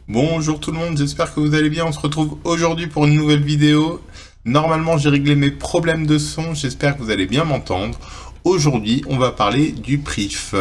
Bonjour tout le monde, j'espère que vous allez bien. On se retrouve aujourd'hui pour une nouvelle vidéo. Normalement, j'ai réglé mes problèmes de son, j'espère que vous allez bien m'entendre. Aujourd'hui, on va parler du PRIF.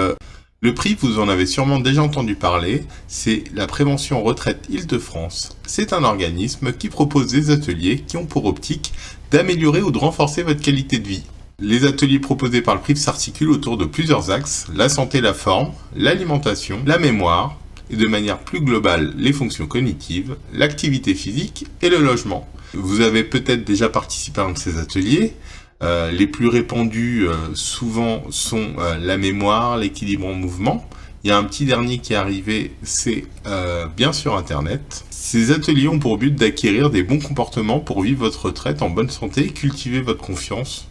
Le PRIF, vous en avez sûrement déjà entendu parler, c'est la Prévention Retraite Île-de-France. C'est un organisme qui propose des ateliers qui ont pour optique d'améliorer ou de renforcer votre qualité de vie. Les ateliers proposés par le PRIF s'articulent autour de plusieurs axes, la santé, la forme, l'alimentation, la mémoire, et de manière plus globale les fonctions cognitives, l'activité physique et le logement. Vous avez peut-être déjà participé à un de ces ateliers. Les plus répandus souvent sont la mémoire, l'équilibre en mouvement. Il y a un petit dernier qui est arrivé, c'est bien sur Internet. Ces ateliers ont pour but d'acquérir des bons comportements pour vivre votre retraite en bonne santé et cultiver votre confiance.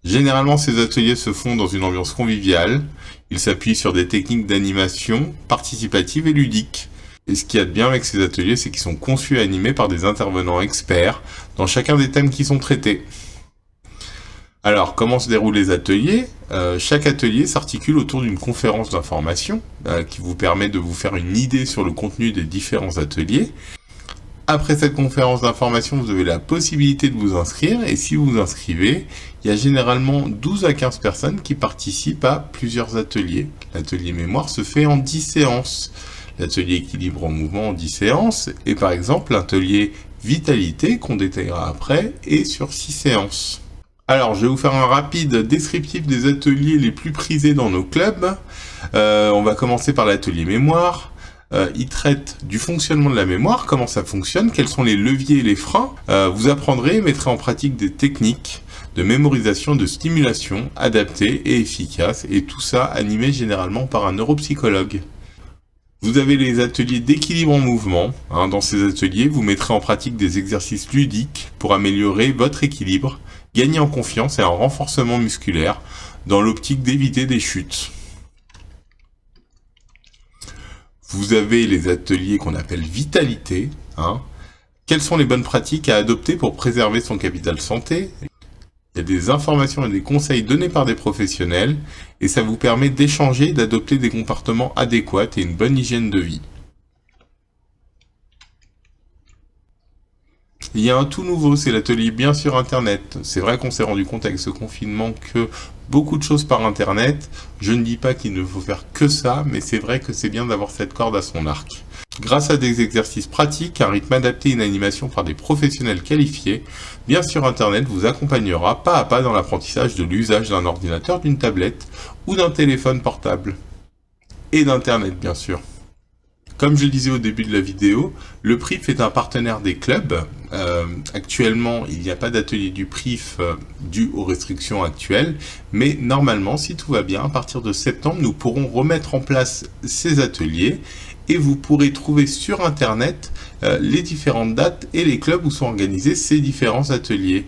Généralement, ces ateliers se font dans une ambiance conviviale. Ils s'appuient sur des techniques d'animation participative et ludique. Et ce qu'il y a de bien avec ces ateliers, c'est qu'ils sont conçus et animés par des intervenants experts dans chacun des thèmes qui sont traités. Alors, comment se déroulent les ateliers ? Chaque atelier s'articule autour d'une conférence d'information qui vous permet de vous faire une idée sur le contenu des différents ateliers. Après cette conférence d'information, vous avez la possibilité de vous inscrire, et si vous vous inscrivez, il y a généralement 12 à 15 personnes qui participent à plusieurs ateliers. L'atelier mémoire se fait en 10 séances, l'atelier équilibre en mouvement en 10 séances, et par exemple l'atelier vitalité, qu'on détaillera après, est sur 6 séances. Alors, je vais vous faire un rapide descriptif des ateliers les plus prisés dans nos clubs. On va commencer par l'atelier mémoire. Il traite du fonctionnement de la mémoire, comment ça fonctionne, quels sont les leviers et les freins. Vous apprendrez et mettrez en pratique des techniques de mémorisation, de stimulation adaptées et efficaces, et tout ça animé généralement par un neuropsychologue. Vous avez les ateliers d'équilibre en mouvement. Dans ces ateliers, vous mettrez en pratique des exercices ludiques pour améliorer votre équilibre, gagner en confiance et en renforcement musculaire, dans l'optique d'éviter des chutes. Vous avez les ateliers qu'on appelle vitalité. Quelles sont les bonnes pratiques à adopter pour préserver son capital santé ? Il y a des informations et des conseils donnés par des professionnels et ça vous permet d'échanger et d'adopter des comportements adéquats et une bonne hygiène de vie. Il y a un tout nouveau, c'est l'atelier bien sur Internet. C'est vrai qu'on s'est rendu compte avec ce confinement que beaucoup de choses par Internet. Je ne dis pas qu'il ne faut faire que ça, mais c'est vrai que c'est bien d'avoir cette corde à son arc. Grâce à des exercices pratiques, un rythme adapté et une animation par des professionnels qualifiés, bien sur Internet vous accompagnera pas à pas dans l'apprentissage de l'usage d'un ordinateur, d'une tablette ou d'un téléphone portable. Et d'Internet, bien sûr. Comme je le disais au début de la vidéo, le PRIF est un partenaire des clubs. Actuellement, il n'y a pas d'atelier du PRIF dû aux restrictions actuelles, mais normalement, si tout va bien, à partir de septembre, nous pourrons remettre en place ces ateliers et vous pourrez trouver sur Internet les différentes dates et les clubs où sont organisés ces différents ateliers.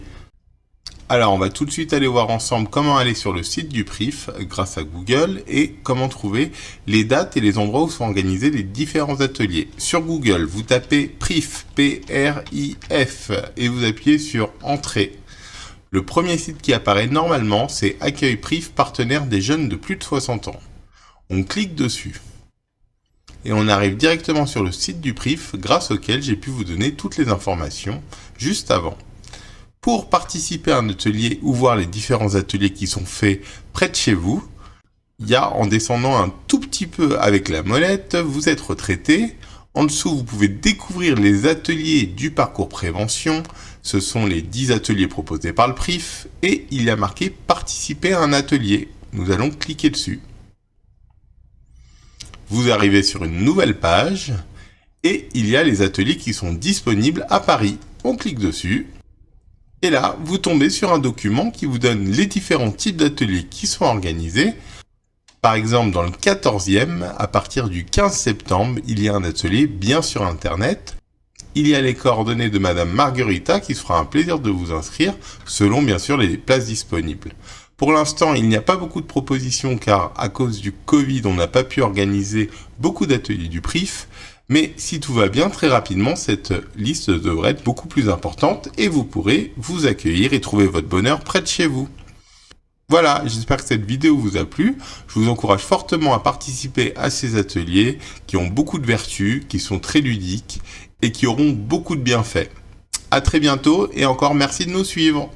Alors, on va tout de suite aller voir ensemble comment aller sur le site du PRIF grâce à Google et comment trouver les dates et les endroits où sont organisés les différents ateliers. Sur Google, vous tapez PRIF, P-R-I-F, et vous appuyez sur Entrée. Le premier site qui apparaît normalement, c'est Accueil PRIF, partenaire des jeunes de plus de 60 ans. On clique dessus. Et on arrive directement sur le site du PRIF grâce auquel j'ai pu vous donner toutes les informations juste avant. Pour participer à un atelier ou voir les différents ateliers qui sont faits près de chez vous, il y a en descendant un tout petit peu avec la molette, vous êtes retraité. En dessous, vous pouvez découvrir les ateliers du parcours prévention. Ce sont les 10 ateliers proposés par le PRIF et il y a marqué participer à un atelier. Nous allons cliquer dessus. Vous arrivez sur une nouvelle page et il y a les ateliers qui sont disponibles à Paris. On clique dessus. Et là, vous tombez sur un document qui vous donne les différents types d'ateliers qui sont organisés. Par exemple, dans le 14e, à partir du 15 septembre, il y a un atelier bien sur Internet. Il y a les coordonnées de Madame Marguerita qui se fera un plaisir de vous inscrire, selon bien sûr les places disponibles. Pour l'instant, il n'y a pas beaucoup de propositions car à cause du Covid, on n'a pas pu organiser beaucoup d'ateliers du PRIF. Mais si tout va bien, très rapidement, cette liste devrait être beaucoup plus importante et vous pourrez vous accueillir et trouver votre bonheur près de chez vous. Voilà, j'espère que cette vidéo vous a plu. Je vous encourage fortement à participer à ces ateliers qui ont beaucoup de vertus, qui sont très ludiques et qui auront beaucoup de bienfaits. À très bientôt et encore merci de nous suivre.